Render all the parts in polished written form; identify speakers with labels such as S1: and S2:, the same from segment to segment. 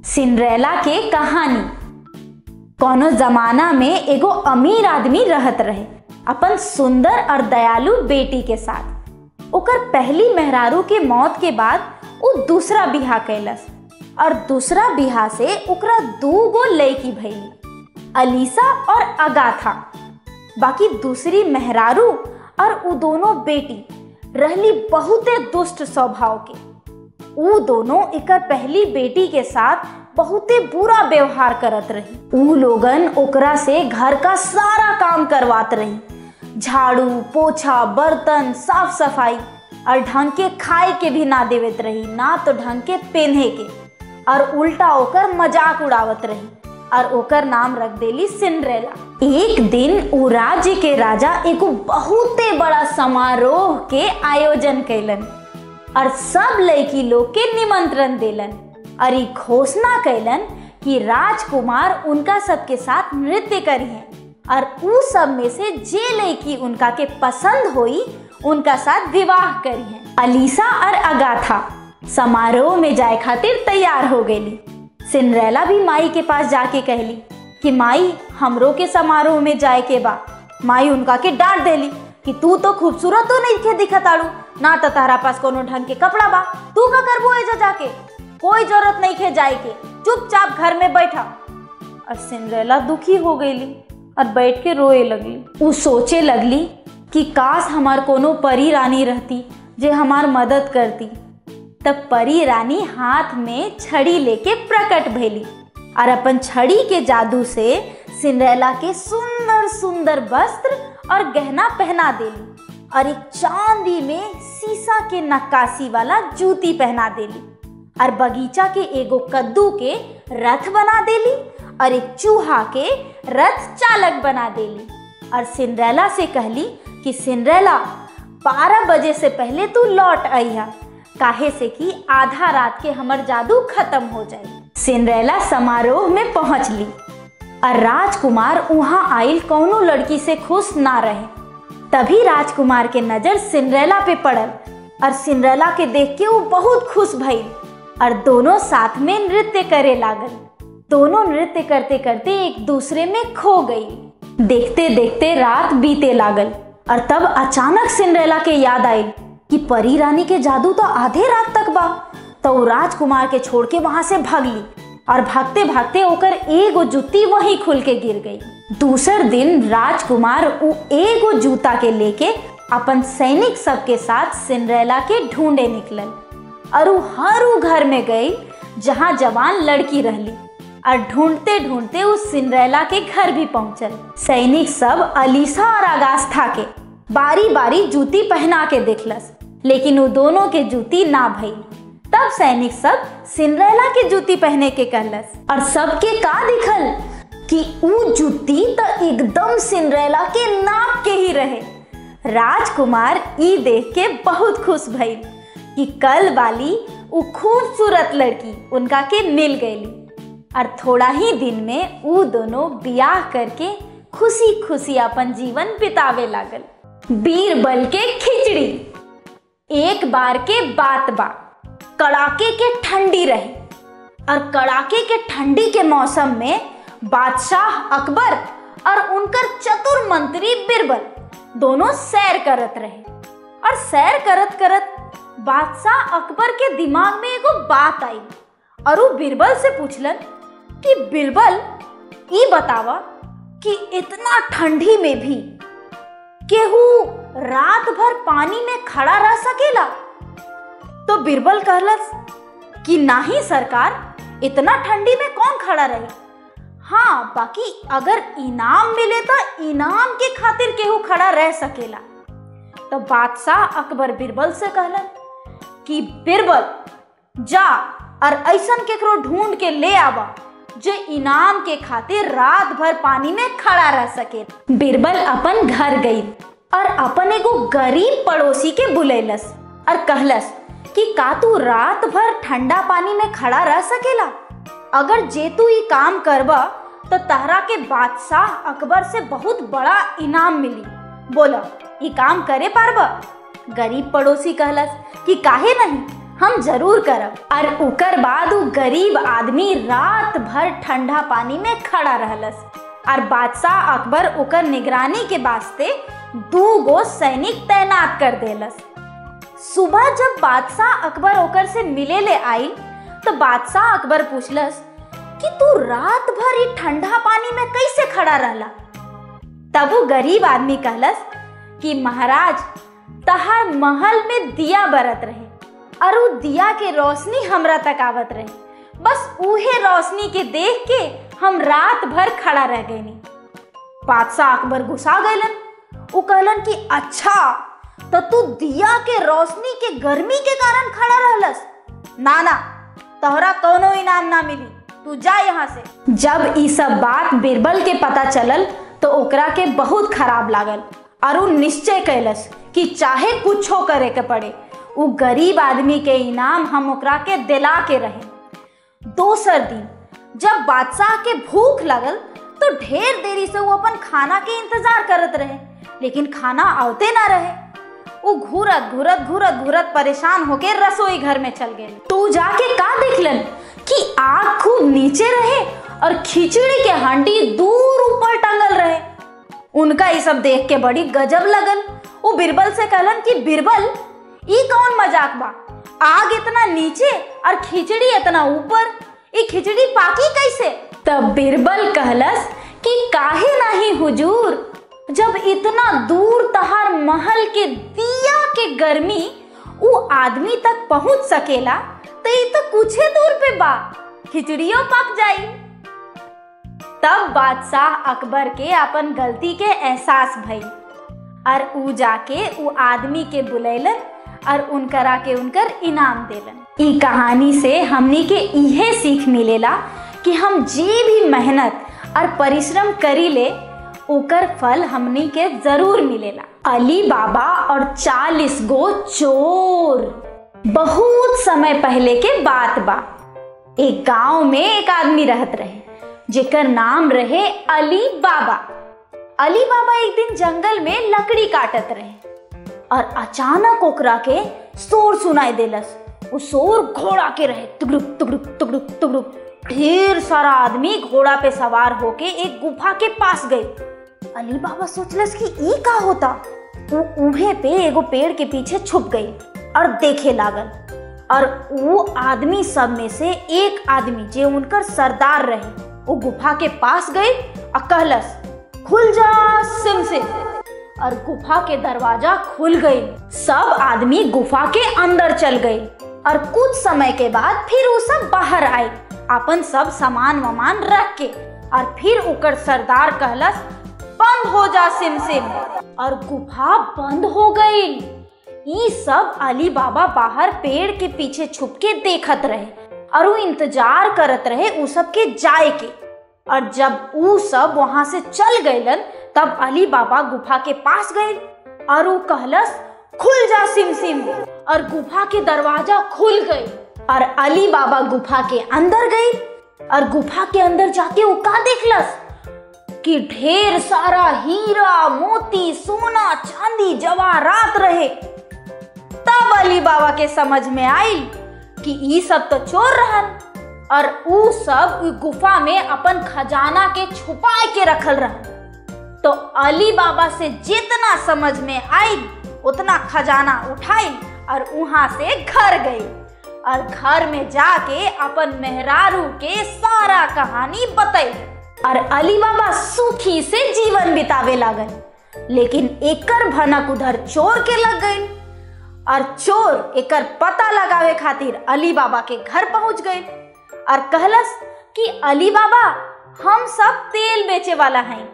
S1: Cinderella के कहानी। कोनो जमाना में एगो अमीर आदमी रहत रहे अपन सुंदर और दयालु बेटी के साथ। ओकर पहली मेहरारू के मौत के बाद वो दूसरा बिहा कैलस और दूसरा बिहा से ओकरा 2 गो लड़की भइली, अलीसा और अगाथा। बाकी दूसरी मेहरारू और वो दोनों बेटी रहली बहुते दुष्ट स्वभाव के। वो दोनों एकर पहली बेटी के साथ बहुते बुरा व्यवहार करत रही। ऊ लोगन ओकरा से घर का सारा काम करवात रही, झाड़ू पोछा बर्तन साफ सफाई, और ढंग के खाए के भी ना देवत रही, ना तो ढंग के पहने के, और उल्टा ओकर मजाक उड़ावत रही और ओकर नाम रख देली सिंड्रेला। एक दिन ऊ राज्य के राजा एगो बहुते बड़ा समारोह के आयोजन कैलन और सब लड़की लोग के निमंत्रण देलन और ये घोषणा कैलन कि राजकुमार उनका सबके साथ नृत्य करिए और उ सब में से जे लड़की उनका के पसंद होई उनका साथ विवाह करिए। अलीसा और अगाथा समारोह में जाए खातिर तैयार हो गईली। सिंड्रेला भी माई के पास जाके कहली कि माई हमरो के समारोह में जाए के बा। माई उनका के डांट देली कि तू तो खूबसूरत तो नहीं के दिखत आड़ू, ना तो तारा पास कोनो ढंग के कपड़ा बा, तू का करबो एजा जाके, कोई जरूरत नहीं खे जाए के, चुपचाप घर में बैठा। और सिंड्रेला दुखी हो गईली और बैठ के रोए लगली। वो सोचे लगली कि काश हमार कोनो परी रानी रहती जे हमार मदद करती। तब परी रानी हाथ में छड़ी लेके प्रकट भइली और अपन छड़ी के जादू से सिंड्रेला के सुंदर सुंदर वस्त्र और गहना पहना देली और एक चांदी में शीशा के नक्काशी वाला जूती पहना देली और बगीचा के एगो कद्दू के रथ बना देली और एक चूहा के रथ चालक बना देली। और सिंड्रेला से कहली कि सिंड्रेला 12 बजे से पहले तू लौट आइहा, काहे से कि आधा रात के हमर जादू खत्म हो जाए। सिंड्रेला समारोह में पहुंचली और राजकुमार वहां आइल कौनो लड़की से खुश ना रहे। तभी राजकुमार के नजर सिंड्रेला पे पड़ल और सिंड्रेला के देख के वो बहुत खुश भइल और दोनों साथ में नृत्य करे लागल। दोनों नृत्य करते करते एक दूसरे में खो गई। देखते देखते रात बीते लागल और तब अचानक सिंड्रेला के याद आइल कि परी रानी के जादू तो आधे रात तक बा। तो वो राजकुमार के छोड़ के वहां से भागली और भागते भागते ओकर एगो जूती वहीं खुल के गिर गई। दूसर दिन राजकुमार वो एगो जूता के लेके अपन सैनिक सबके साथ सिंड्रेला के ढूंढे निकलल और वो हर घर में गई जहां जवान लड़की रहली और ढूंढते ढूंढते उस सिंड्रेला के घर भी पहुंचल। सैनिक सब अलीसा और अगाथा के बारी बारी जूती पहना के देखलस, लेकिन वो दोनों के जूती ना भई। तब सैनिक सब सिंड्रेला के जूती पहने के कहलस और सबके का दिखल कि ऊ जूती तो एकदम सिंड्रेला के नाप के ही रहे। राजकुमार ई देख के बहुत खुश भइल कि कल वाली ऊ खूबसूरत लड़की उनका के मिल गईली और थोड़ा ही दिन में ऊ दोनों बियाह करके खुशी खुशी अपन जीवन बितावे लागल। बीरबल के खिचड़ी। एक बार के बात बा, कड़ाके के ठंडी रही और कड़ाके के ठंडी के मौसम में बादशाह अकबर और उनकर चतुर मंत्री बीरबल दोनों सैर करत रहे। और सैर करत करत बादशाह अकबर के दिमाग में एगो बात आई और वो बीरबल से पूछलन कि बीरबल ये बतावा कि इतना ठंडी में भी केहू रात भर पानी में खड़ा रह सकेला? तो बीरबल कहलस कि नहीं सरकार, इतना ठंडी में कौन खड़ा रहे। हाँ, बाकी अगर इनाम मिले तो इनाम के खातिर केहू खड़ा रह सकेला। तो बादशाह अकबर बीरबल से कहलन कि बीरबल जा और ऐसन केकरो ढूंढ के ले आवा जे इनाम के खातिर रात भर पानी में खड़ा रह सके। बीरबल अपन घर गई और अपन एगो गरीब पड़ोसी के बुलैलस और कहलस कि का तू रात भर ठंडा पानी में खड़ा रह सकेला? अगर जे तू ये काम करबा तो तहरा के बादशाह अकबर से बहुत बड़ा इनाम मिली। बोला ये काम करे पारबा? गरीब पड़ोसी कहलस कि काहे नहीं, हम जरूर करब। और उकर बाद उ गरीब आदमी रात भर ठंडा पानी में खड़ा रहलस और बादशाह अकबर उकर निगरानी के वास्ते 2 गो सैनिक तैनात कर देलस। सुबह जब बादशाह अकबर ओकर से मिले ले आई तो बादशाह अकबर पूछलस कि तू रात भर ये ठंडा पानी में कैसे खड़ा रहला? तब वो गरीब आदमी कहलस कि महाराज, तहार महल में दिया बरत रहे और वो दिया के रोशनी हमरा तक आवत रहे, बस उहे रोशनी के देख के हम रात भर खड़ा रह गईनी। बादशाह अकबर गुस्सा गइलन। वो कहलन कि अच्छा, तो तू दिया के रोशनी के गर्मी के कारण खड़ा रहलस? ना, तोहरा कोनो इनाम ना मिली, तू जा यहाँ से। जब ई सब बात बिरबल के पता चलल तो ओकरा के बहुत खराब लागल और वो निश्चय कैलस कि चाहे कुछ हो करे के पड़े, वो गरीब आदमी के इनाम हम ओकरा के दिला के रहे। दोसर दिन जब बादशाह के भूख लगल तो ढेर देरी से वो अपन खाना के इंतजार करत रहे, लेकिन खाना आवते ना रहे। वो घूरत परेशान होके रसोई घर में चल गए। तो जाके का देखलन कि आग खूब नीचे रहे और खिचड़ी के हांडी दूर ऊपर टंगल रहे। उनका ये सब देख के बड़ी गजब लगल। वो बिरबल से कहलन कि बिरबल, ये कौन मजाक बा? आग इतना नीचे और खिचड़ी इतना ऊपर, ये खिचड़ी पाकी कैसे? तब बिरबल कहलस कि काहे नहीं हुजूर, जब इतना दूर तहार महल के दिया के गर्मी वो आदमी तक पहुंच सकेला तो ये तो कुछ ही दूर पे बा, खिचड़ियों पक जाई। तब बादशाह अकबर के अपन गलती के एहसास भई और ऊ जाके ऊ आदमी के बुलैलन और उनकरा के उनकर इनाम देलन। ई कहानी से हमनी के इहे सीख मिलेला कि हम जे भी मेहनत और परिश्रम करी ले ओकर फल हमनी के जरूर मिलेला। अली बाबा और 40 गो चोर। बहुत समय पहले के बात बा। एक गांव में एक आदमी रहत रहे जेकर नाम रहे अली बाबा। अली बाबा एक दिन जंगल में लकड़ी काटत रहे और अचानक ओकरा के शोर सुनाई देलस। वो शोर घोड़ा के रहे, तुगड़ुक तुगड़ुक तुगड़ुक तुगड़ुक। ढेर सारा आदमी घोड़ा पे सवार होके एक गुफा के पास गए। अली बाबा सोचलस कि ई का होता। वो उहे पे एगो पेड़ के पीछे छुप गई और देखे लागल। और वो आदमी सब में से एक आदमी जे उनकर सरदार रहे वो गुफा के पास गए और कहलस, खुल जा सिम सिम। और गुफा के दरवाजा खुल गई। सब आदमी गुफा के अंदर चल गए और कुछ समय के बाद फिर वो सब बाहर आए अपन सब सामान वामान रख के। और फिर उकर सरदार कहलस, बंद हो जा सिम सिम। और गुफा बंद हो गई। ये सब अली बाबा बाहर पेड़ के पीछे छुप के देखत रहे और वो इंतजार करत रहे उ सब के जाए के। और जब उ सब वहां से चल गइलन तब अली बाबा गुफा के पास गए और वो कहलस, खुल जा सिम सिम। और गुफा के दरवाजा खुल गई और अली बाबा गुफा के अंदर गए। और गुफा के अंदर जाके वो का देखलस कि ढेर सारा हीरा मोती सोना चांदी जवाहरात रहे। तब अली बाबा के समझ में आई कि ये सब तो चोर रहन और उ सब गुफा में अपन खजाना के छुपा के रखल रहन। तो अली बाबा से जितना समझ में आई उतना खजाना उठाई और वहां से घर गई और घर में जाके अपन मेहरारू के सारा कहानी बताई। और अली बाबा सुखी से जीवन बितावे लागल। लेकिन एकर भनक उधर चोर के लग गई और चोर एकर पता लगावे खातिर अली बाबा के घर पहुंच गए और कहलस कि अली बाबा, हम सब तेल बेचे वाला हैं,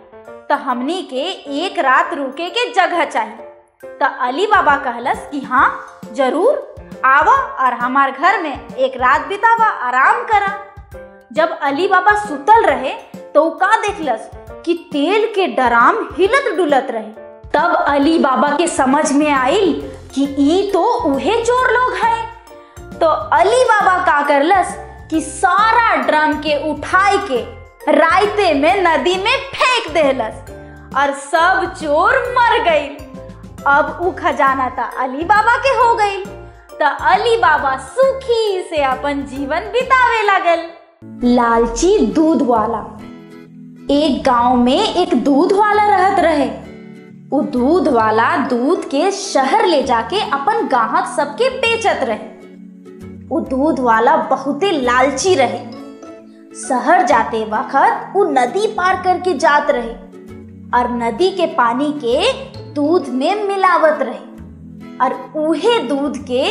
S1: तो हमनी के एक रात रुके के जगह चाहिए। तो अली बाबा कहलस कि हाँ जरूर आवा और हमार घर में एक रात बितावा, आराम करा। जब अली बाबा सुतल रहे तो का देखलस कि तेल के डराम हिलत डुलत रहे। तब अली बाबा के समझ में आई कि ई तो उहे चोर लोग हैं। तो अली बाबा का करलस कि सारा ड्रम के उठाई के रायते में नदी में फेंक देलस और सब चोर मर गई। अब उ खजाना था अली बाबा के हो गई। तो अली बाबा सुखी से अपन जीवन बितावे लागल। लालची दूध वाला। एक गांव में एक दूध वाला रहत रहे। वो दूध वाला दूध के शहर ले जाके अपन ग्राहक सबके बेचत रहे। वो दूध वाला बहुते लालची रहे। शहर जाते वक्त वो नदी पार करके जात रहे और नदी के पानी के दूध में मिलावत रहे और उहे दूध के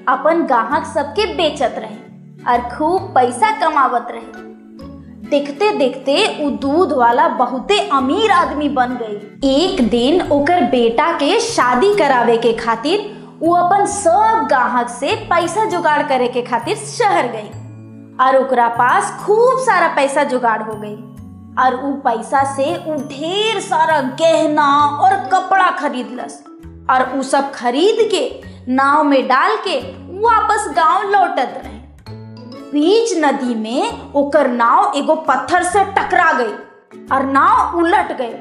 S1: अपन ग्राहक सबके बेचत रहे और खूब पैसा कमावत रहे। देखते देखते वो दूध वाला बहुते अमीर आदमी बन गई। एक दिन ओकर बेटा के शादी करावे के खातिर वो अपन सब ग्राहक से पैसा जुगाड़ करे के खातिर शहर गई और ओकरा पास खूब सारा पैसा जुगाड़ हो गई और वो पैसा से वो ढेर सारा गहना और कपड़ा खरीदलस और वो सब खरीद के नाव में डाल के वापस गांव लौटत रहे। बीच नदी में ओकर नाव एगो पत्थर से टकरा गई और नाव उलट गई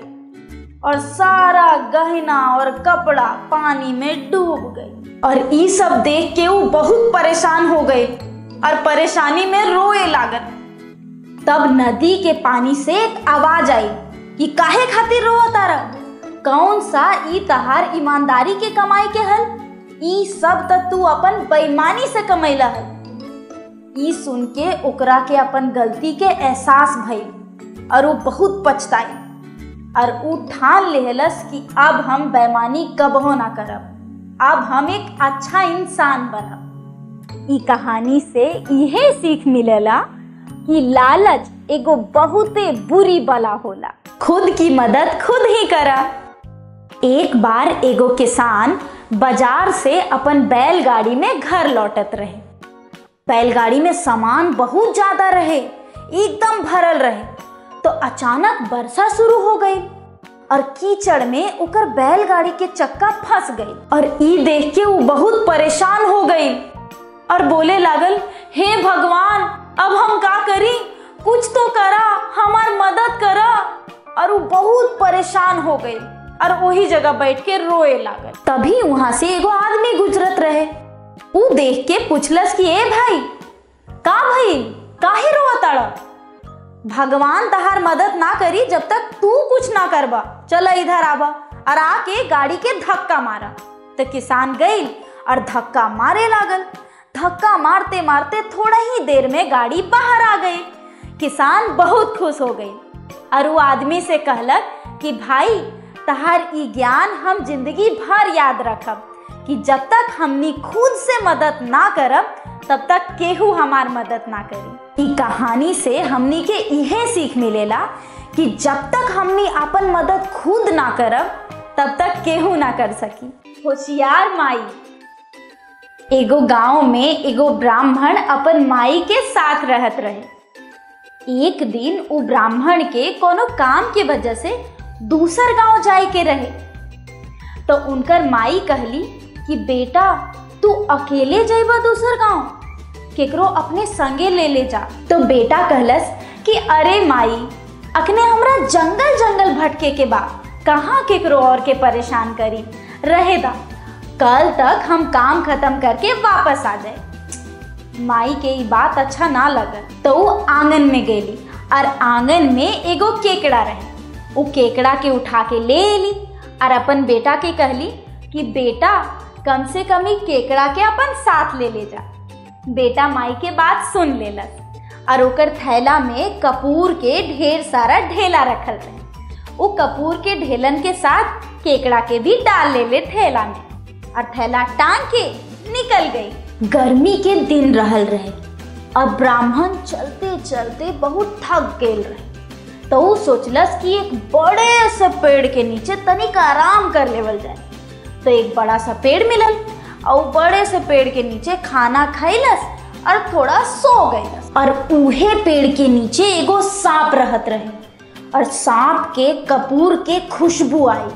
S1: और सारा गहना और कपड़ा पानी में डूब गई। और ये सब देख के वो बहुत परेशान हो गए और परेशानी में रोए लागत। तब नदी के पानी से एक आवाज आई कि काहे खातिर रोवत तारा? कौन सा ई तहार ईमानदारी के कमाई के हल? ई सब त तू अपन बेईमानी से कमैला है। ई सुन के ओकरा के अपन गलती के एहसास भइल और वो बहुत पछताई और वो ठान लेहलस कि अब हम बेईमानी कबहो ना करब, अब हम एक अच्छा इंसान बनब। ई कहानी से इहे सीख मिलेला कि लालच एगो बहुते बुरी बला होला। खुद की मदद खुद ही करा। एक बार एगो किसान बाजार से अपन बैलगाड़ी में घर लौटत रहे। बैलगाड़ी में सामान बहुत ज्यादा रहे, एकदम भरल रहे। तो अचानक वर्षा शुरू हो गई और कीचड़ में ओकर बैलगाड़ी के चक्का फंस गई और ई देख के वो बहुत परेशान हो गई और बोले लागल, हे भगवान, अब हम का करी? कुछ तो करा, हमार मदद करा। और वो बहुत परेशान हो गई और वही जगह बैठ के रोए लागल। तभी वहां से एगो आदमी गुजरत रहे। वो देख के पूछलस कि ए भाई, का भइल? काहे रोवत ताड़ा? भगवान तहार मदद ना करी जब तक तू कुछ ना करबा। चला इधर आबा और आके गाड़ी के धक्का मारा। तो किसान गई और धक्का मारे लागल। धक्का मारते मारते थोड़ा ही देर में गाड़ी बाहर आ गई। किसान बहुत खुश हो गई और वो आदमी से कहलक कि भाई, तहार ई ज्ञान हम जिंदगी भर याद रखब कि जब तक हमनी खुद से मदद ना करब तब तक केहू हमार मदद ना करी। ई कहानी से हमनी के इहे सीख मिलेला कि जब तक हमनी अपन मदद खुद ना करब तब तक केहू ना कर सकी। होशियार माई। एगो गांव में एगो ब्राह्मण अपन माई के साथ रहत रहे। एक दिन वो ब्राह्मण के कोनो काम के वजह से दूसर गांव जाए के रहे। तो उनकर माई कहली कि बेटा, तू अकेले जाइबा दूसर गांव, केकरो अपने संगे ले जा। तो बेटा कहलस कि अरे माई, अखने हमरा जंगल जंगल भटके के बा, कहाँ केकरो और के परेशान करी, रहे दा, कल तक हम काम खत्म करके वापस आ जाए। माई के ये बात अच्छा ना लगल तो वो आंगन में गेली और आंगन में एगो केकड़ा रहे। वो केकड़ा के उठा के ले एली और अपन बेटा के कहली कि बेटा, कम से कम ही केकड़ा के अपन साथ ले जा। बेटा माई के बात सुन लेलस और ओकर थैला में कपूर के ढेर सारा ढेला रखल रहे। वो कपूर के ढेलन के साथ केकड़ा के भी डाल ले थैला में और थैला टांग के निकल गई। गर्मी के दिन रहल रहे। अब ब्राह्मण चलते चलते बहुत थक गेल रहे। तो वो सोचलस कि एक बड़े से पेड़ के नीचे तनिक आराम कर लेवल जाए। तो एक बड़ा सा पेड़ मिलल और बड़े से पेड़ के नीचे खाना खैलस और थोड़ा सो गईलस। और उहे पेड़ के नीचे एगो सांप रहत रहे और सांप के कपूर के खुशबू आई।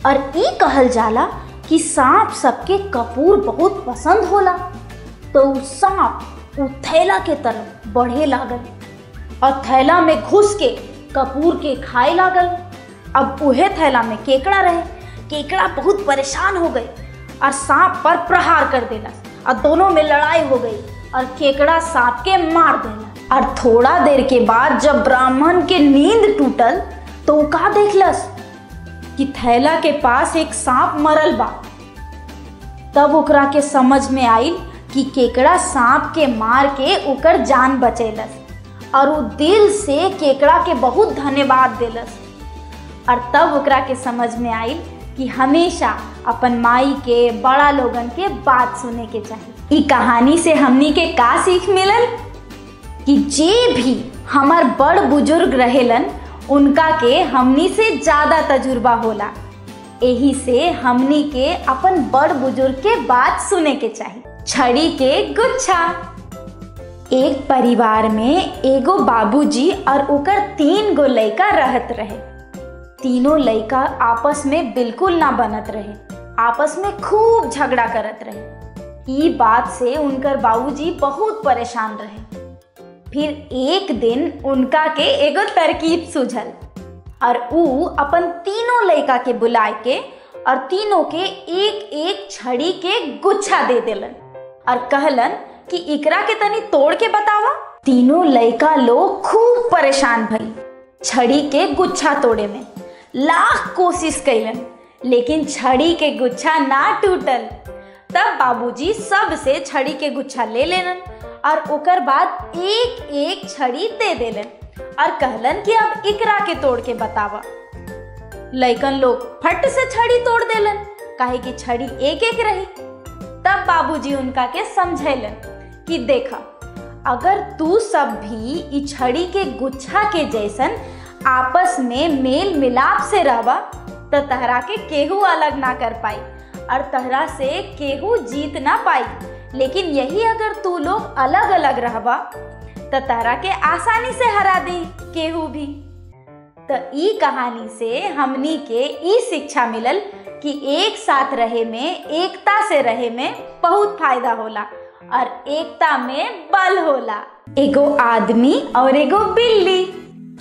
S1: और ई कहल जाला कि सांप सबके कपूर बहुत पसंद होला। तो उ सांप उ थैला के तरफ बढ़े लागल और थैला में घुस के कपूर के खाए लागल। अब उहे थैला में केकड़ा रहे। केकड़ा बहुत परेशान हो गई और सांप पर प्रहार कर देलस और दोनों में लड़ाई हो गई और केकड़ा सांप के मार देला। और थोड़ा देर के बाद जब ब्राह्मण के नींद टूटल तो का देखलस कि थैला के पास एक सांप मरल बा। तब ओकरा के समझ में आई कि केकड़ा सांप के मार के ओकर जान बचेलस और वो दिल से केकड़ा के बहुत धन्यवाद देलस। और तब ओकरा के समझ में आई कि हमेशा अपन माई के बड़ा लोगन के बात सुने के चाहिए। ई कहानी से हमनी के का सीख मिलल कि जे भी हमार बड़ बुजुर्ग रहेलन उनका के हमनी से ज़्यादा तजुर्बा होला। यही से हमनी के अपन बड़ बुजुर्ग के बात सुने के चाहिए। छड़ी के गुच्छा। एक परिवार में एगो बाबूजी और ओकर 3 गो लइका रहत रहे। तीनों लइका आपस में बिल्कुल ना बनत रहे, आपस में खूब झगड़ा करत रहे। ई बात से उनकर बाबूजी बहुत परेशान रहे। फिर एक दिन उनका के एगो तरकीब सूझल और ऊ अपन तीनों लइका के बुलाए के और तीनों के एक एक छड़ी के गुच्छा दे देलन और कहलन कि इकरा के तनी तोड़ के बतावा। तीनों लइका लोग खूब परेशान भई छड़ी के गुच्छा तोड़े में। लाख कोशिश कैलन लेकिन छड़ी के गुच्छा ना टूटल। तब बाबूजी सब से छड़ी के गुच्छा ले लेलन और ओकर बाद एक एक छड़ी दे देलन और कहलन कि अब इकरा के तोड़ के बतावा। लइकन लोग फट से छड़ी तोड़ देलन काहे कि छड़ी एक एक रही। तब बाबूजी उनका के समझैलन कि देखा, अगर तू सब भी ई छड़ी के गुच्छा के जैसन आपस में मेल मिलाप से रहबा तो तहरा के केहू अलग ना कर पाई और तहरा से केहू जीत ना पाई। लेकिन यही अगर तू लोग अलग अलग रहबा तो तहरा के आसानी से हरा दी केहू भी। तो ई कहानी से हमनी के ई शिक्षा मिलल कि एक साथ रहे में, एकता से रहे में बहुत फायदा होला और एकता में बल होला। एगो आदमी और एगो बिल्ली।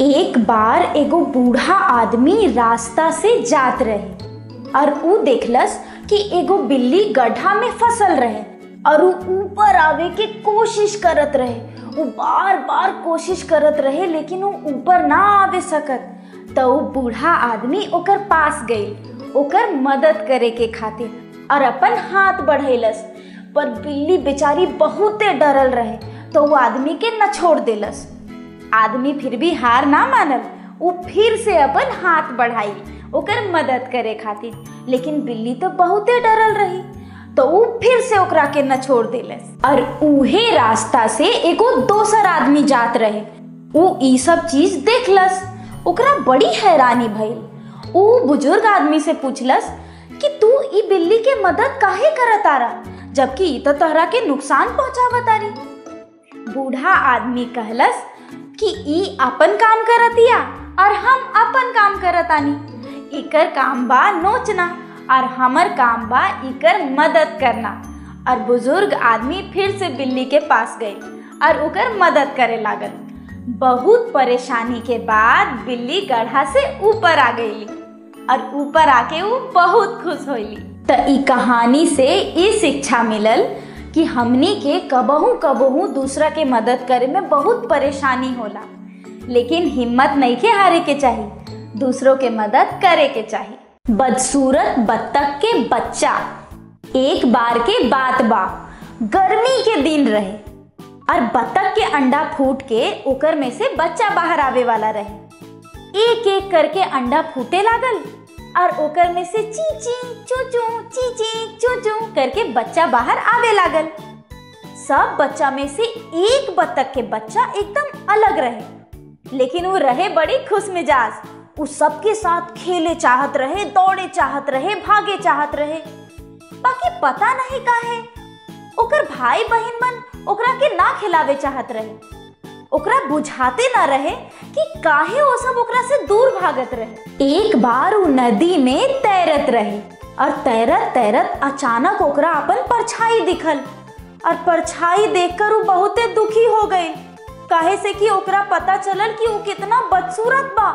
S1: एक बार एगो बूढ़ा आदमी रास्ता से जात रहे और ऊ देखलस कि एगो बिल्ली गड्ढा में फसल रहे और ऊ ऊपर आवे के कोशिश करत रहे। ऊ बार बार कोशिश करत रहे लेकिन ऊ ऊपर ना आवे सकत। तो ऊ बूढ़ा आदमी ओकर पास गई ओकर मदद करे के खातिर और अपन हाथ बढ़ेलस। पर बिल्ली बेचारी बहुते डरल रहे तो वो आदमी के न छोड़ देलस। आदमी फिर भी हार ना मानल। वो फिर से अपन हाथ बढ़ाई ओकर मदद करे खातिर, लेकिन बिल्ली तो बहुते डरल रही तो वो फिर से ओकरा के न छोड़ देलस। और उहे रास्ता से एगो दोसर आदमी जात रहे। वो ई सब चीज देखलस, ओकरा बड़ी हैरानी भइल। वो बुजुर्ग आदमी से पूछलस कि तू ई बिल्ली के मदद काहे करत आरा जबकि ई तो तहरा के नुकसान पहुंचावत आरी। बूढ़ा आदमी कहलस कि ई अपन काम करतिया और हम अपन काम करतानी। इकर काम बा नोचना और हमर काम बा इकर मदद करना। और बुजुर्ग आदमी फिर से बिल्ली के पास गए और ओकर मदद करे लागल। बहुत परेशानी के बाद बिल्ली गड्ढा से ऊपर आ गईली और ऊपर आके वो बहुत खुश होइली। तो ई कहानी से ई शिक्षा मिलल कि हमनी के कबहू दूसरा के मदद करे में बहुत परेशानी होला, लेकिन हिम्मत नहीं के हारे के चाहिए, दूसरों के मदद करे के चाहिए। बदसूरत बत्तख के बच्चा। एक बार के बात बा, गर्मी के दिन रहे और बत्तख के अंडा फूट के ओकर में से बच्चा बाहर आवे वाला रहे। एक एक करके अंडा फूटे लागल और ओकर में से चीची चूचू करके बच्चा बाहर आवे लागल। सब बच्चा में से एक बत्तख के बच्चा एकदम अलग रहे, लेकिन वो रहे बड़ी खुश मिजाज। वो सबके साथ खेले चाहत रहे, दौड़े चाहत रहे, भागे चाहत रहे। बाकी पता नहीं काहे ओकर भाई बहन मन ओकरा के ना खिलावे चाहत रहे। ओकरा बुझाते ना रहे कि काहे वो सब ओकरा से दूर भागत रहे। एक बार वो नदी में तैरत रहे और तैरत तैरत अचानक ओकरा अपन परछाई दिखल और परछाई देखकर वो बहुते दुखी हो गई, काहे से कि ओकरा पता चलल कि वो कितना बदसूरत बा।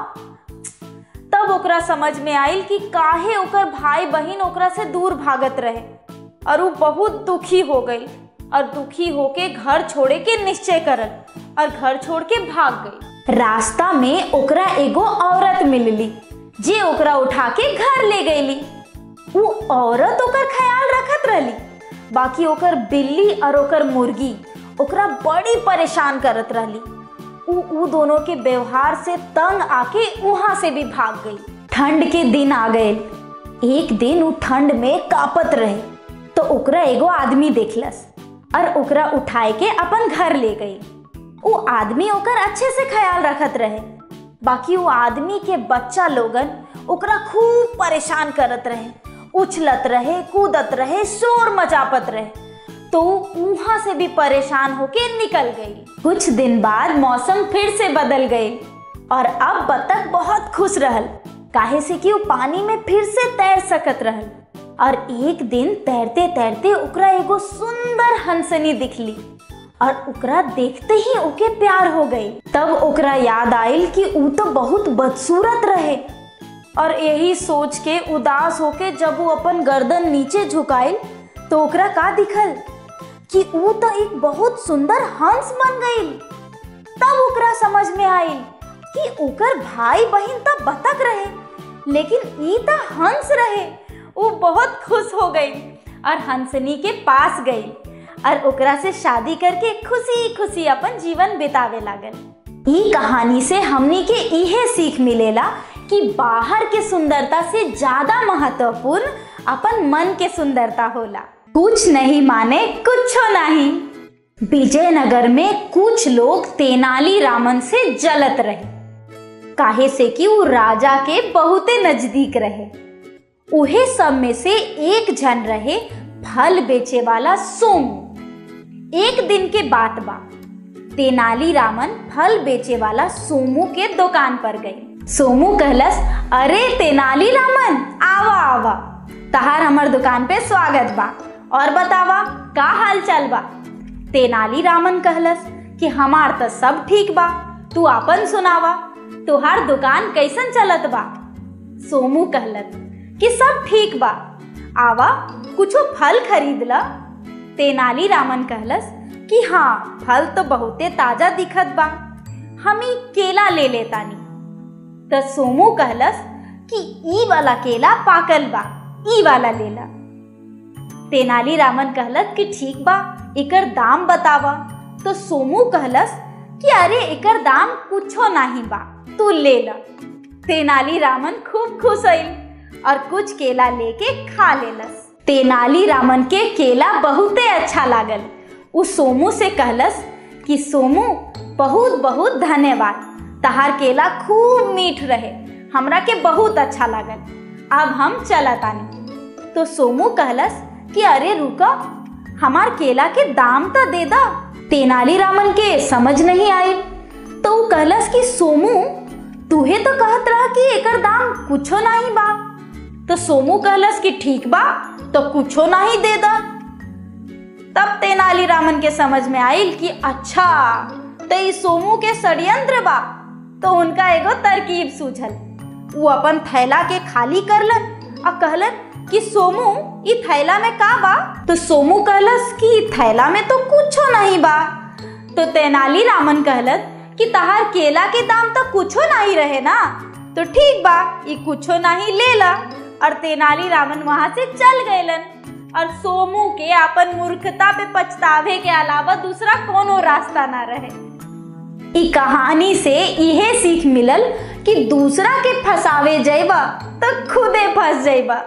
S1: तब ओकरा समझ में आइल कि काहे ओकर भाई बहन ओकरा से दूर भागत रहे और वो बहुत दुखी हो गई और दुखी होके घर छोड़े के निश्चय करल और घर छोड़ के भाग गई। रास्ता में ओकरा एगो औरत मिलली जे ओकरा उठा के घर ले गईली। वो औरत ओकर ख्याल रखत रहली, बाकी ओकर बिल्ली और ओकर मुर्गी ओकरा बड़ी परेशान करत रहली। उ दोनों के व्यवहार से तंग आके वहां से भी भाग गई। ठंड के दिन आ गए। एक दिन वो ठंड में कांपत रहे तो ओकरा एगो आदमी देखलस और ओकरा उठाए के अपन घर ले गई। वो आदमी ओकर अच्छे से ख्याल रखत रहे, बाकी वो आदमी के बच्चा लोगन ओकरा खूब परेशान करत रहे, उछलत रहे, कूदत रहे, शोर मचापत रहे। तो वहां से भी परेशान होके निकल गई। कुछ दिन बाद मौसम फिर से बदल गई और अब बतख बहुत खुश रहल, काहे से कि वो पानी में फिर से तैर सकत रहल। और एक दिन तैरते तैरते ओकरा एगो सुंदर हंसनी दिखली और ओकरा देखते ही ओके प्यार हो गई। तब ओकरा याद आइल कि ऊ तो बहुत बदसूरत रहे और यही सोच के उदास होके जब वो अपन गर्दन नीचे झुकाइल तो ओकरा का दिखल कि ऊ तो एक बहुत सुंदर हंस बन गई। तब ओकरा समझ में आइल कि ओकर भाई बहन तो बतख रहे लेकिन ई तो हंस रहे। वो बहुत खुश हो गई और हंसनी के पास गई और ओकरा से शादी करके खुशी खुशी अपन जीवन बितावे लागल। ई कहानी से हमनी के इहे सीख मिलेला कि बाहर के सुंदरता से ज्यादा महत्वपूर्ण अपन मन के सुंदरता होला। कुछ नहीं माने कुछो नहीं। विजयनगर में कुछ लोग तेनाली रामन से जलत रहे, काहे से कि वो राजा के बहुते नजदीक रहे। उहे सब में से एक जन रहे फल बेचे वाला सोमू। एक दिन के बात बा, तेनाली रामन फल बेचे वाला सोमू के दुकान पर गई। सोमू कहलस, अरे तेनाली रामन, आवा आवा, तहार हमर दुकान पे स्वागत बा, और बतावा का हाल चाल बा। तेनाली रामन कहलस कि हमार तो सब ठीक बा, तू आपन सुनावा, तुहार दुकान कैसन चलत बा। सोमू कहलत कि सब ठीक बा, आवा कुछो फल खरीद ला। तेनाली रामन कहलस कि हाँ, फल तो बहुते ताजा दिखत बा, हम ई केला ले लेतानी। तो सोमू कहलस कि ई वाला केला पाकल बा, ई वाला लेला। तेनाली रामन कहलस कि ठीक बा, एकर दाम बतावा। तो सोमू कहलस कि अरे एकर दाम कुछो नहीं बा, तू ले ला। तेनाली रामन खूब खुश होइल और कुछ केला लेके खा लेलस। तेनाली रामन के केला बहुते अच्छा लागल। उ सोमू से कहलस कि सोमू, बहुत बहुत धन्यवाद, तहार केला खूब मीठ रहे, हमरा के बहुत अच्छा लागल, अब हम चलत आनी। तो सोमू कहलस कि अरे रुका, हमार केला के दाम तो दे दा। तेनाली रामन के समझ नहीं आई तो वो कहलस कि सोमू, तुहे तो कहत रहा कि एकर दाम कुछो नहीं बा। तो सोमू कहलस कि ठीक बा, तो कुछो नहीं दे दा। तब तेनाली रामन के समझ में आइल कि अच्छा, तो ई सोमू के षड्यंत्र बा। तो उनका एगो तरकीब सूझल। वो अपन थैला के खाली करलन और कहलन कि सोमू, ई थैला में का बा। तो सोमू कहलस कि थैला में तो कुछो नहीं बा। तो तेनाली रामन कहलत कि तहार केला के दाम तो कुछो नहीं रहे ना, तो ठीक बा, ई कुछो नहीं ले ला। और तेनाली रामन वहां से चल गएलन और सोमू के अपन मूर्खता पे पछतावे के अलावा दूसरा कोनो रास्ता ना रहे। ई कहानी से इहे सीख मिलल कि दूसरा के फसावे जइबा तो खुदे फंस जइबा।